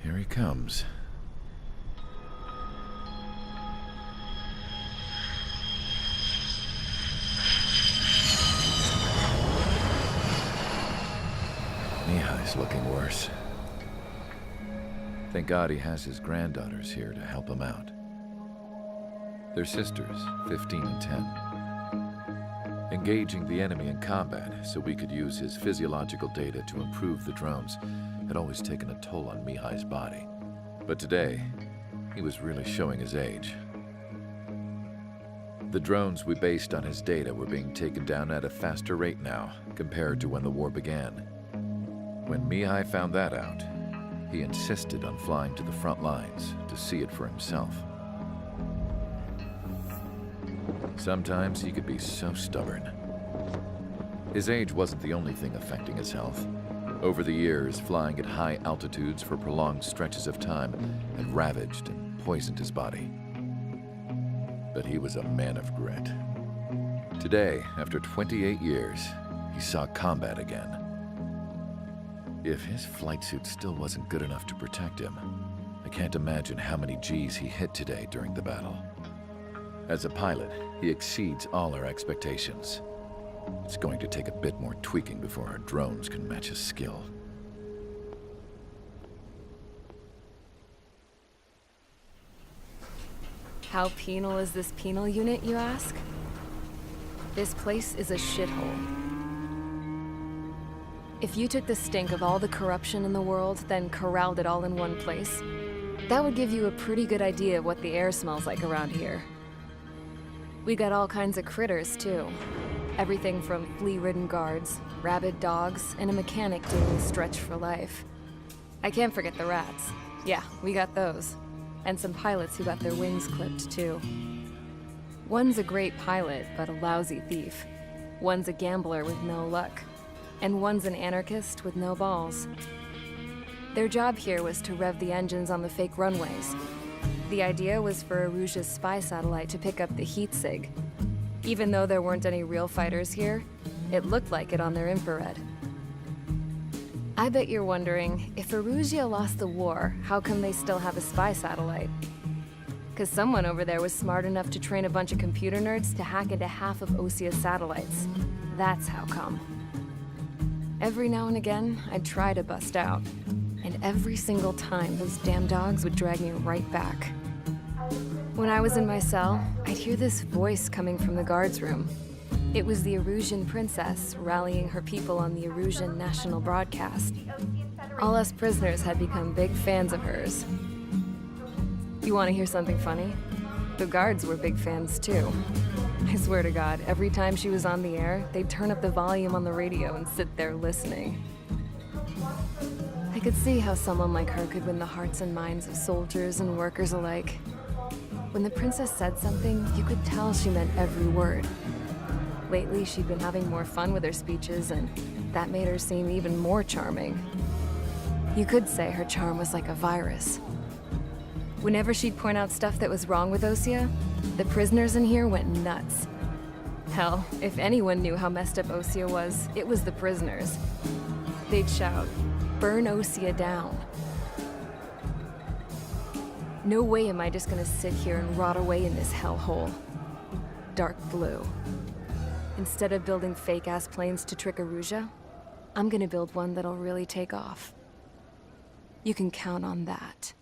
Here he comes. Mihai's looking worse. Thank God he has his granddaughters here to help him out. They're sisters, 15 and 10. Engaging the enemy in combat so we could use his physiological data to improve the drones had always taken a toll on Mihai's body. But today, he was really showing his age. The drones we based on his data were being taken down at a faster rate now compared to when the war began. When Mihai found that out, he insisted on flying to the front lines to see it for himself. Sometimes he could be so stubborn. His age wasn't the only thing affecting his health. Over the years, flying at high altitudes for prolonged stretches of time had ravaged and poisoned his body. But he was a man of grit. Today, after 28 years, he saw combat again. If his flight suit still wasn't good enough to protect him, I can't imagine how many Gs he hit today during the battle. As a pilot, he exceeds all our expectations. It's going to take a bit more tweaking before our drones can match his skill. How penal is this penal unit, you ask? This place is a shithole. If you took the stink of all the corruption in the world, then corralled it all in one place, that would give you a pretty good idea of what the air smells like around here. We got all kinds of critters, too. Everything from flea-ridden guards, rabid dogs, and a mechanic doing stretch for life. I can't forget the rats. Yeah, we got those. And some pilots who got their wings clipped, too. One's a great pilot, but a lousy thief. One's a gambler with no luck. And one's an anarchist with no balls. Their job here was to rev the engines on the fake runways. The idea was for Aruja's spy satellite to pick up the heat sig. Even though there weren't any real fighters here, it looked like it on their infrared. I bet you're wondering, if Aruja lost the war, how come they still have a spy satellite? 'Cause someone over there was smart enough to train a bunch of computer nerds to hack into half of Osia's satellites. That's how come. Every now and again, I'd try to bust out. And every single time, those damn dogs would drag me right back. When I was in my cell, I'd hear this voice coming from the guards room. It was the Arusian princess rallying her people on the Arusian national broadcast. All us prisoners had become big fans of hers. You want to hear something funny? The guards were big fans too. I swear to God, every time she was on the air, they'd turn up the volume on the radio and sit there listening. I could see how someone like her could win the hearts and minds of soldiers and workers alike. When the princess said something, you could tell she meant every word. Lately, she'd been having more fun with her speeches, and that made her seem even more charming. You could say her charm was like a virus. Whenever she'd point out stuff that was wrong with Osia, the prisoners in here went nuts. Hell, if anyone knew how messed up Osia was, it was the prisoners. They'd shout, "Burn Osia down." No way am I just gonna sit here and rot away in this hellhole. Dark blue. Instead of building fake-ass planes to trick Aruja, I'm gonna build one that'll really take off. You can count on that.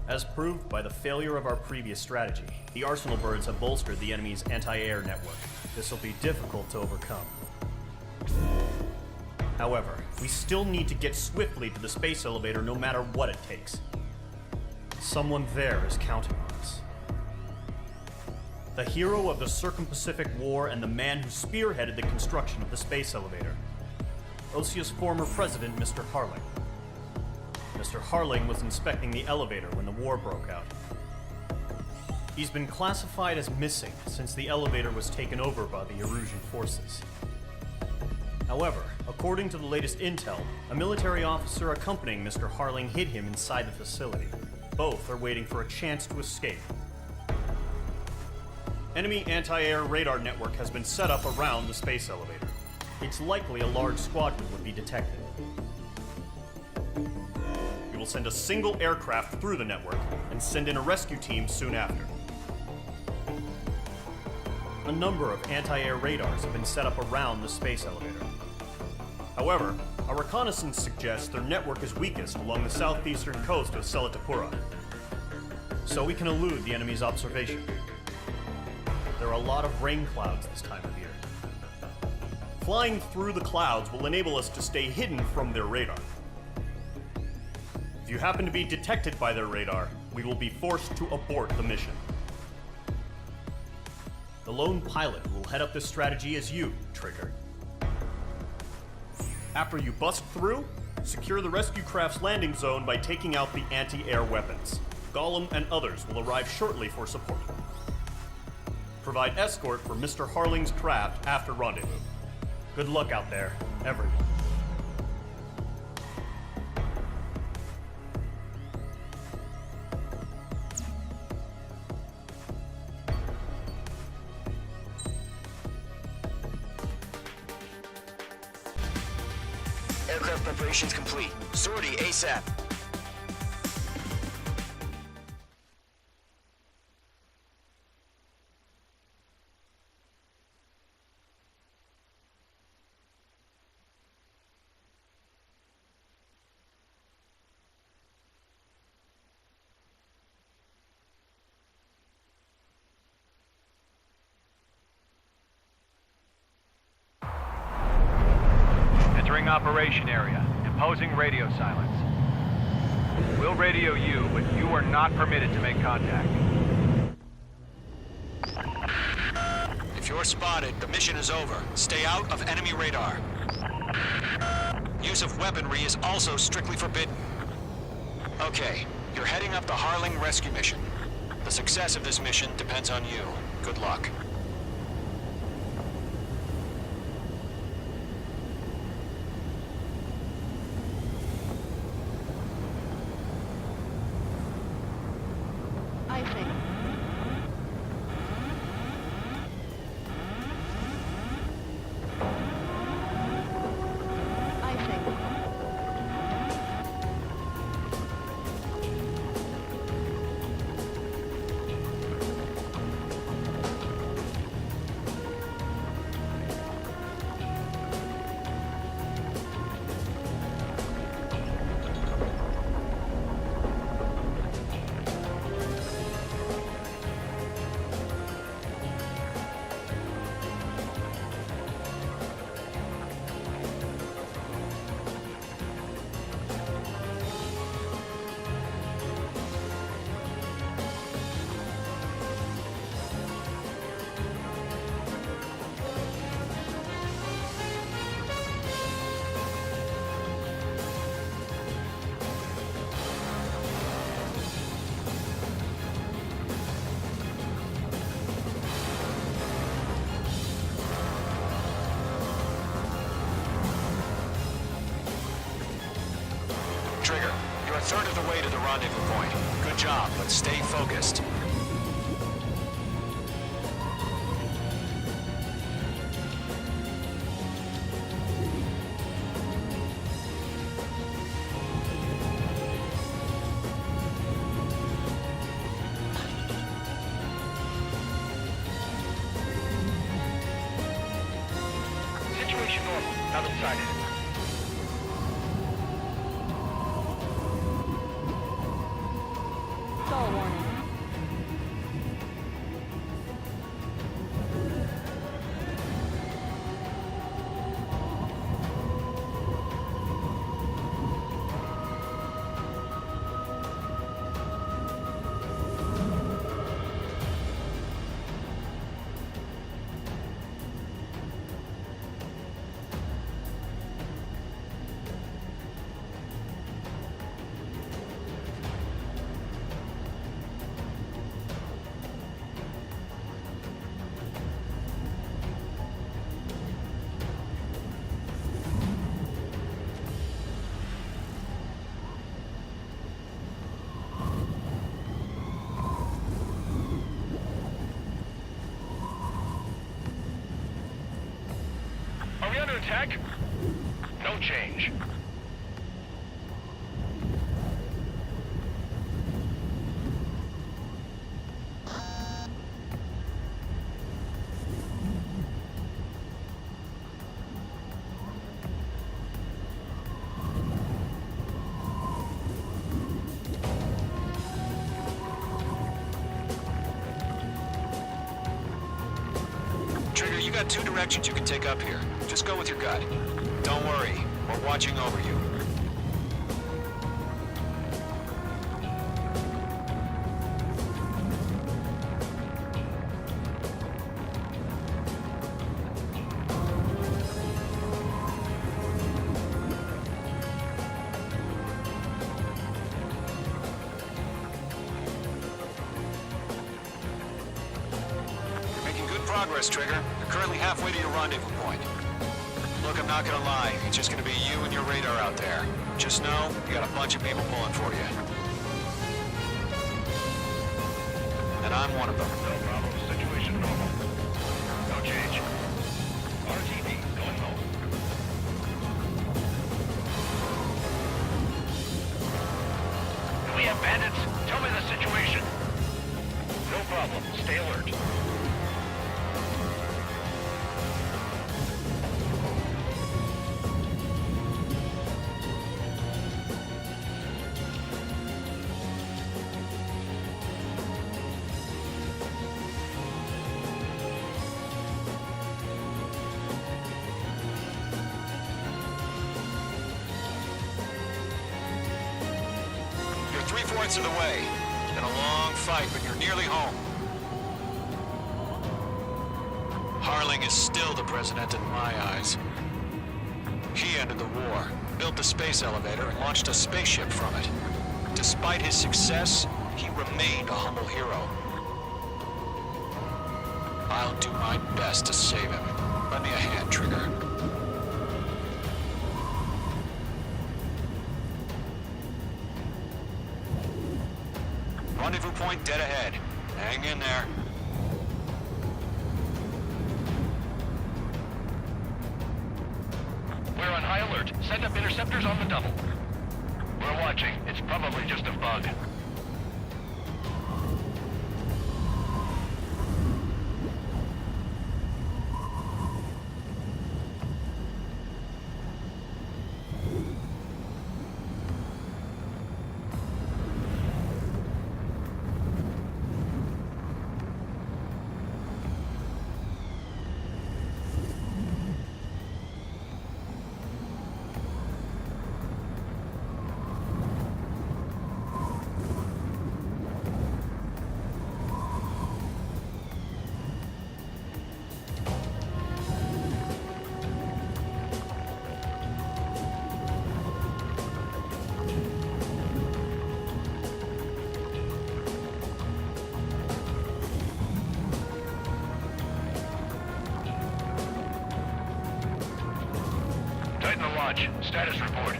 As proved by the failure of our previous strategy, the Arsenal birds have bolstered the enemy's anti-air network. This will be difficult to overcome. However, we still need to get swiftly to the space elevator no matter what it takes. Someone there is counting on us. The hero of the Circum-Pacific War and the man who spearheaded the construction of the space elevator. Osia's former president, Mr. Harling. Mr. Harling was inspecting the elevator when the war broke out. He's been classified as missing since the elevator was taken over by the Erusian forces. However, according to the latest intel, a military officer accompanying Mr. Harling hid him inside the facility. Both are waiting for a chance to escape. Enemy anti-air radar network has been set up around the space elevator. It's likely a large squadron would be detected. We will send a single aircraft through the network and send in a rescue team soon after. A number of anti-air radars have been set up around the space elevator. However, our reconnaissance suggests their network is weakest along the southeastern coast of Selatapura, so we can elude the enemy's observation. There are a lot of rain clouds this time of year. Flying through the clouds will enable us to stay hidden from their radar. If you happen to be detected by their radar, we will be forced to abort the mission. The lone pilot who will head up this strategy is you, Trigger. After you bust through, secure the rescue craft's landing zone by taking out the anti-air weapons. Gollum and others will arrive shortly for support. Provide escort for Mr. Harling's craft after rendezvous. Good luck out there, everyone. Aircraft preparations complete. Sortie ASAP. Entering operation area. Imposing radio silence. We'll radio you, but you are not permitted to make contact. If you're spotted, the mission is over. Stay out of enemy radar. Use of weaponry is also strictly forbidden. Okay, you're heading up the Harling rescue mission. The success of this mission depends on you. Good luck. I think. Trigger, you're a third of the way to the rendezvous point. Good job, but stay focused. Situation normal. Another sighted. Stall warning. change. Trigger, you got two directions you can take up here. Just go with your gut. Don't worry, we're watching over you. Progress, Trigger. You're currently halfway to your rendezvous point. Look, I'm not gonna lie. It's just gonna be you and your radar out there. Just know, you got a bunch of people pulling for you. And I'm one of them. No problem. Situation normal. No change. RTD going home. Do we have bandits? Tell me the situation. No problem. Stay alert. Three-fourths of the way. Been a long fight, but you're nearly home. Harling is still the president in my eyes. He ended the war, built the space elevator, and launched a spaceship from it. Despite his success, he remained a humble hero. I'll do my best to save him. Lend me a hand, Trigger. Rendezvous point dead ahead. Hang in there. We're on high alert. Send up interceptors on the double. We're watching. It's probably just a bug. Titan to launch. Status report.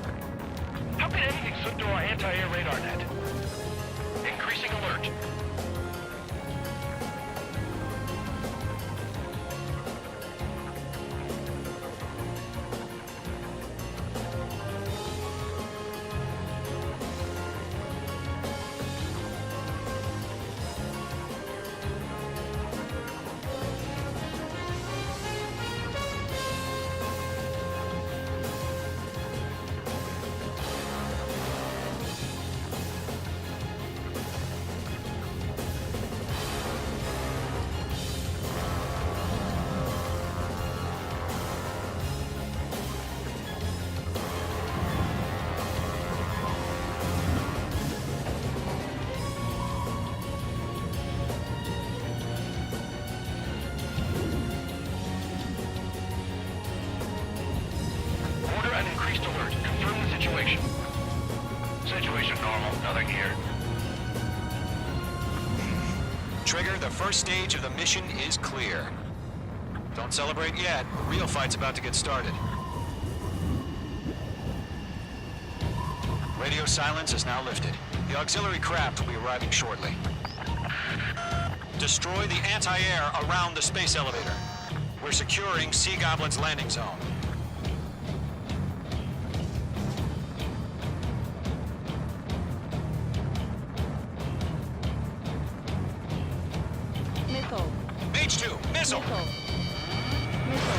How can anything slip through our anti-air radar net? Increasing alert. Situation normal. Nothing here. Trigger, the first stage of the mission is clear. Don't celebrate yet. The real fight's about to get started. Radio silence is now lifted. The auxiliary craft will be arriving shortly. Destroy the anti-air around the space elevator. We're securing Sea Goblin's landing zone. Missile. Missile.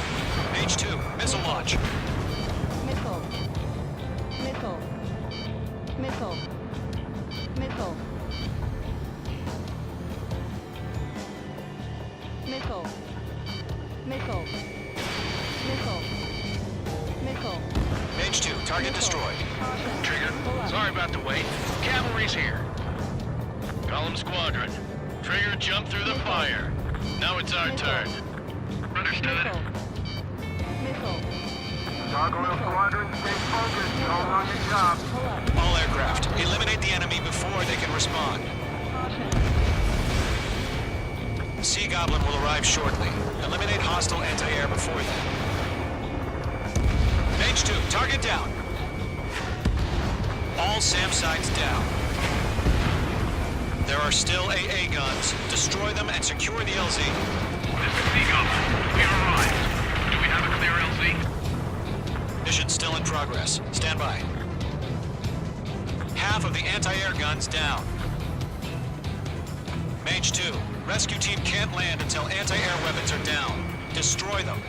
H2, missile launch. Missile. Missile. Missile. Missile. Missile. Missile. Missile. Missile. H2, target destroyed. Trigger, sorry about the wait. Cavalry's here. Column Squadron. Trigger jumped through the fire. Now it's our turn. Understood. Missile. Gargoyle Squadron, stay focused. Hold on your job. All aircraft, eliminate the enemy before they can respond. Sea Goblin will arrive shortly. Eliminate hostile anti-air before then. H2, target down. All SAM sites down. There are still AA guns. Destroy them and secure the LZ. This is Sea Goblin. We arrived. Do we have a clear LZ? Mission still in progress. Stand by. Half of the anti-air guns down. Mage 2, rescue team can't land until anti-air weapons are down. Destroy them.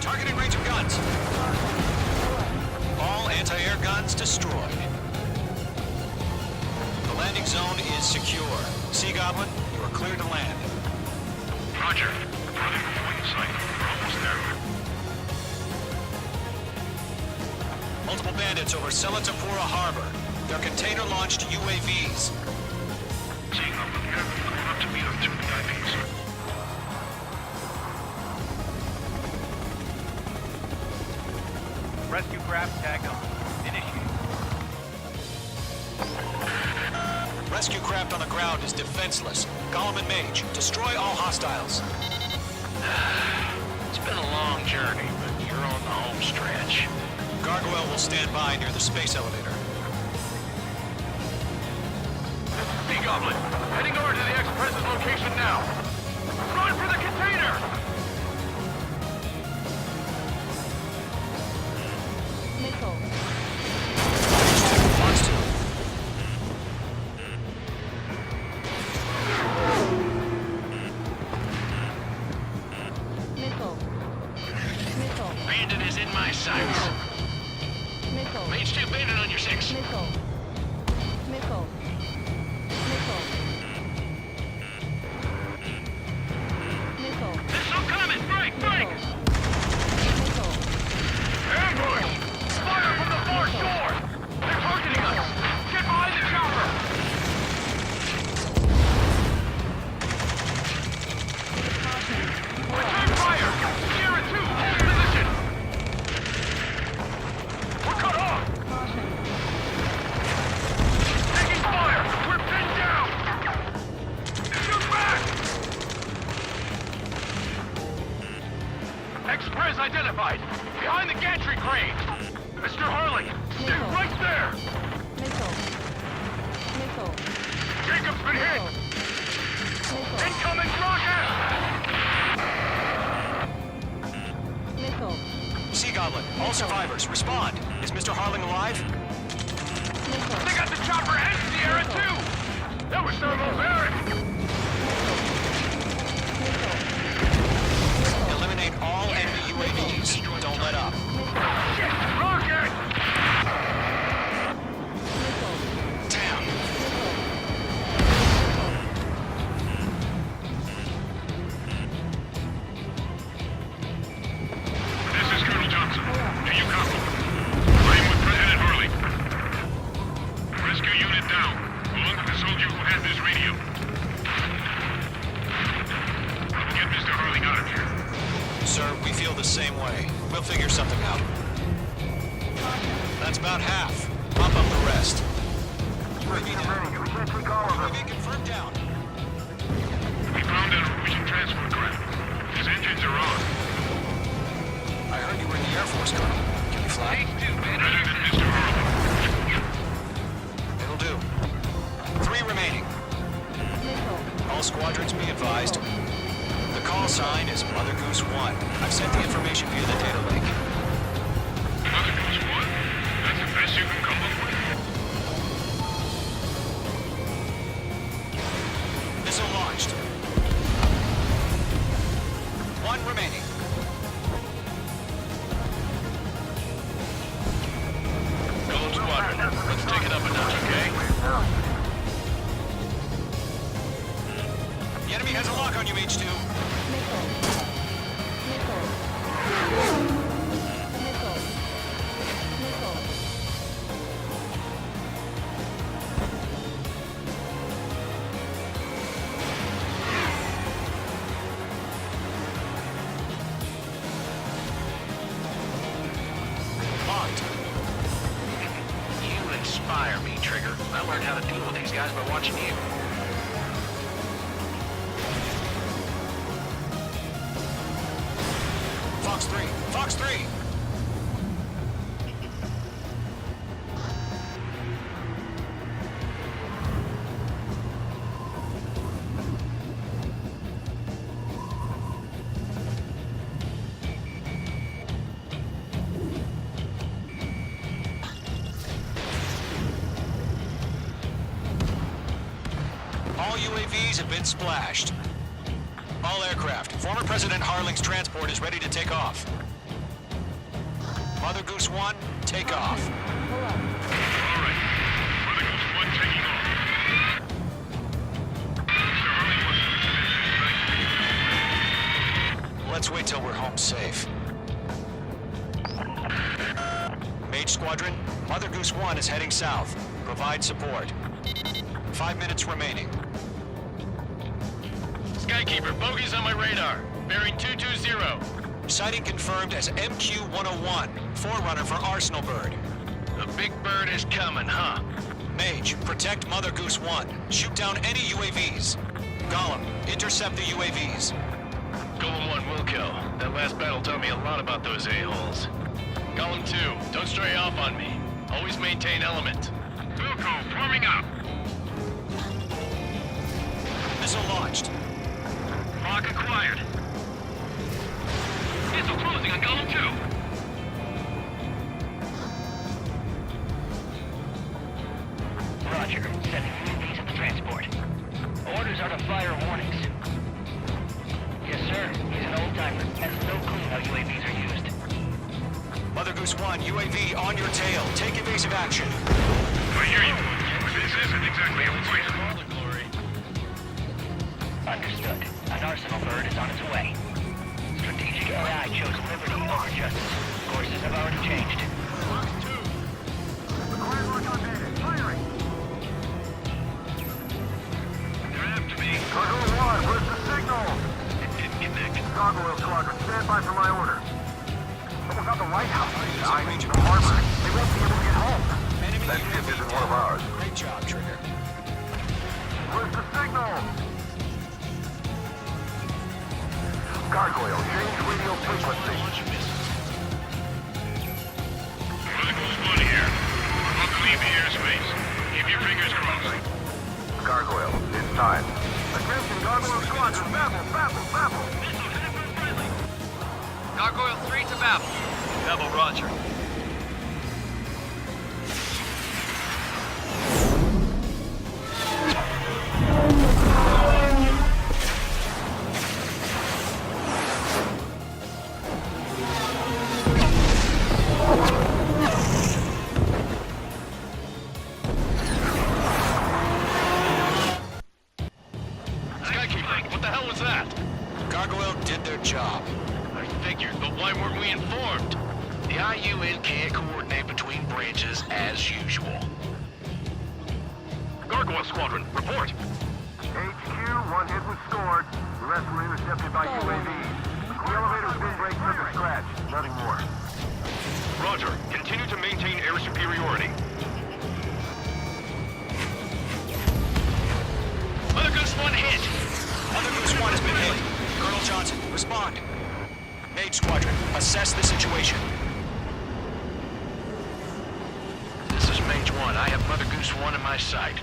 Targeting range of guns. All anti-air guns destroyed. The landing zone is secure. Sea Goblin, you are clear to land. Roger. Running the wing sight. We're almost there. Multiple bandits over Selatapura Harbor. They're container-launched UAVs. Sea Goblin, you have going up to meet them through the IPs. Rescue craft tag number. Initiate. Rescue craft on the ground is defenseless. Golem and Mage, destroy all hostiles. It's been a long journey, but you're on the home stretch. Gargoyle will stand by near the space elevator. Sea Goblin, heading over to the Express's location now. Run for the container! Missile. Wants to. Missile. Missile. Bandit is in my sights. Missile. Mage 2, bandit on your 6. Missile. Missile. Missile. Missile. Missile coming! Break! Break! Missile. Ambush! Fire from the far shore! They're targeting us! Get behind the chopper! Return fire! Sierra 2, hold position! We're cut off! Taking fire! We're pinned down! Shoot back! Express identified! Behind the gantry crane! Mr. Harling, stay right there! Missile. Missile. Jacob's been hit! Missile. Incoming rocket! Missile. Sea Goblin, all survivors, respond. Is Mr. Harling alive? Missile. They got the chopper and Sierra too! That was thermobaric! Eliminate all enemy UAVs. Don't let up. Shit! Rocket! Damn. This is Colonel Johnson. Do you copy? I am with President Harley. Rescue unit down, along with the soldier who had this radio. Get Mr. Harley out of here. Sir, we feel the same way. We'll figure something out. That's about half. Pump up the rest. UAV down. UAV confirmed down. We found a Norwegian transport craft. His engines are on. I heard you were in the Air Force, Colonel. Can you fly? Better than Mr. Harling. It'll do. 3 remaining. Missile. All squadrons be advised. The call sign is Mother Goose 1. I've sent the information via the data link. Mother Goose 1? That's the best you can come up with? Missile launched. 1 remaining. Golem Squadron, let's take it up a notch, okay? The enemy has a lock on you, H2. Missile. Missile. Missile. Missile. Locked. You inspire me, Trigger. I learned how to deal with these guys by watching you. Fox 3. Fox 3. All UAVs have been splashed. All aircraft. Former President Harling's transport is ready to take off. Mother Goose 1, take off. Pull up. All right. Mother Goose 1 taking off. Mr. Harling was Let's wait till we're home safe. Mage Squadron, Mother Goose 1 is heading south. Provide support. 5 minutes remaining. Skykeeper, bogeys on my radar. Bearing 220. Sighting confirmed as MQ-101, forerunner for Arsenal Bird. The big bird is coming, huh? Mage, protect Mother Goose 1. Shoot down any UAVs. Gollum, intercept the UAVs. Golem 1 will kill. That last battle taught me a lot about those a-holes. Golem 2, don't stray off on me. Always maintain element. Wilco, forming up. Missile launched. Lock acquired. Missile closing on Golem 2. Roger. Sending UAVs at the transport. Orders are to fire warnings. Yes, sir. He's an old-timer. Has no clue how UAVs are used. Mother Goose 1, UAV on your tail. Take evasive action. I hear you. This isn't exactly a fighter. Understood. An Arsenal Bird is on its way. Strategic AI chose liberty over justice. Courses have already changed. They're after me. Cargo 1, where's the signal? It didn't connect. Gargoyle Squadron, stand by for my order. Someone's at the Lighthouse. I range need of the harbor. They won't be able to get home. Enemy That UAV ship isn't one of ours. Great job, Trigger. Where's the signal? Gargoyle, change radio frequency. Mother Goose 1 here. We're about to leave the airspace. Keep your fingers crossed. Gargoyle, it's time. Attention, Gargoyle Squadron, babble, babble, babble. Gargoyle 3 to Babel. Babel, roger. Skykeeper, what the hell was that? Gargoyle did their job. I figured, but why weren't we informed? The IUN can't coordinate between branches as usual. Gargoyle Squadron, report. HQ, one hit was scored. The rest were intercepted by UAVs. The elevator's been break took a scratch. Nothing more. Roger. Continue to maintain air superiority. Mother Goose 1 hit. Mother Goose 1 has been hit. Colonel Johnson, respond. Mage Squadron, assess the situation. This is Mage 1. I have Mother Goose 1 in my sight.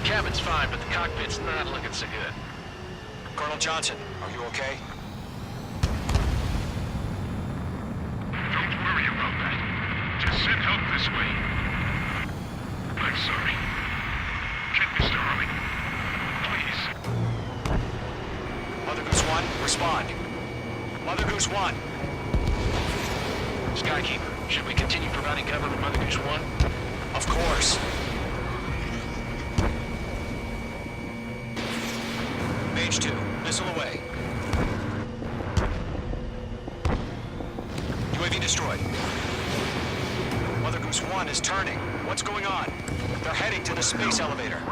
Cabin's fine, but the cockpit's not looking so good. Colonel Johnson, are you okay? Don't worry about that. Just send help this way. I'm sorry. Get Mr. Harling. Please. Mother Goose 1, respond. Mother Goose 1. Skykeeper, should we continue providing cover to Mother Goose 1? Of course. Mage 2, missile away. UAV destroyed. Mother Goose 1 is turning. What's going on? They're heading to the space elevator.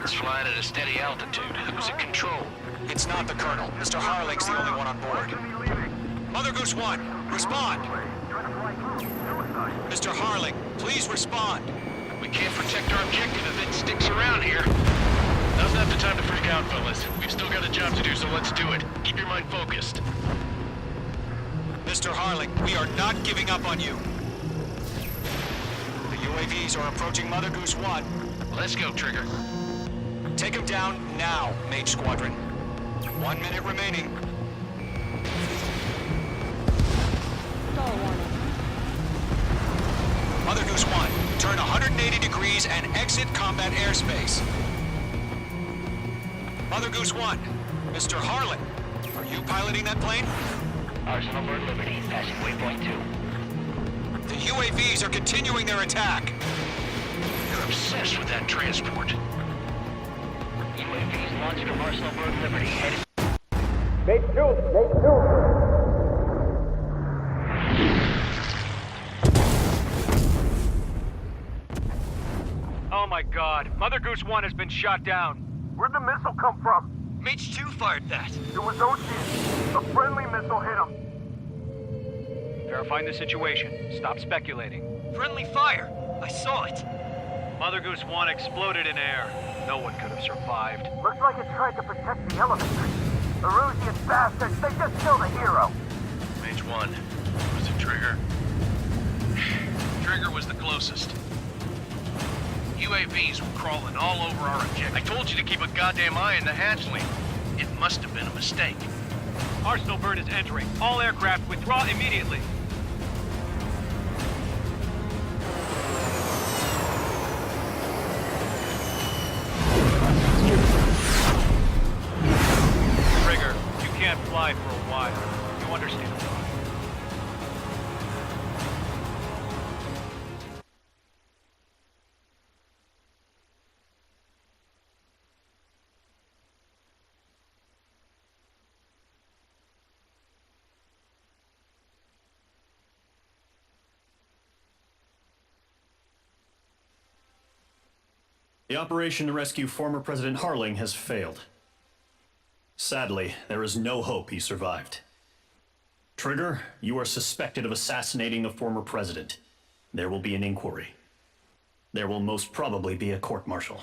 It's flying at a steady altitude. Who's in control? It's not the Colonel. Mr. Harling's the only one on board. Mother Goose 1, respond! Mr. Harling, please respond! We can't protect our objective if it sticks around here. Now's not the time to freak out, fellas. We've still got a job to do, so let's do it. Keep your mind focused. Mr. Harling, we are not giving up on you. The UAVs are approaching Mother Goose 1. Let's go, Trigger. Take him down now, Mage Squadron. 1 minute remaining. Stall warning. Mother Goose 1, turn 180 degrees and exit combat airspace. Mother Goose 1, Mr. Harlan, are you piloting that plane? Arsenal Bird Liberty, passing waypoint 2. The UAVs are continuing their attack. You're obsessed with that transport. UAVs launched from Arsenal Bird Liberty, headed... Oh my god, Mother Goose 1 has been shot down. Where'd the missile come from? Mage 2 fired that. It was OG. A friendly missile hit him. Verifying the situation. Stop speculating. Friendly fire. I saw it. Mother Goose 1 exploded in air. No one could have survived. Looks like it tried to protect the elevator. Erusian bastards, they just killed a hero. Mage 1. Was it Trigger? Trigger was the closest. UAVs were crawling all over our objective. I told you to keep a goddamn eye on the hatchling. It must have been a mistake. Arsenal Bird is entering. All aircraft withdraw immediately. Trigger, you can't fly for a while. You understand why. The operation to rescue former President Harling has failed. Sadly, there is no hope he survived. Trigger, you are suspected of assassinating the former president. There will be an inquiry. There will most probably be a court-martial.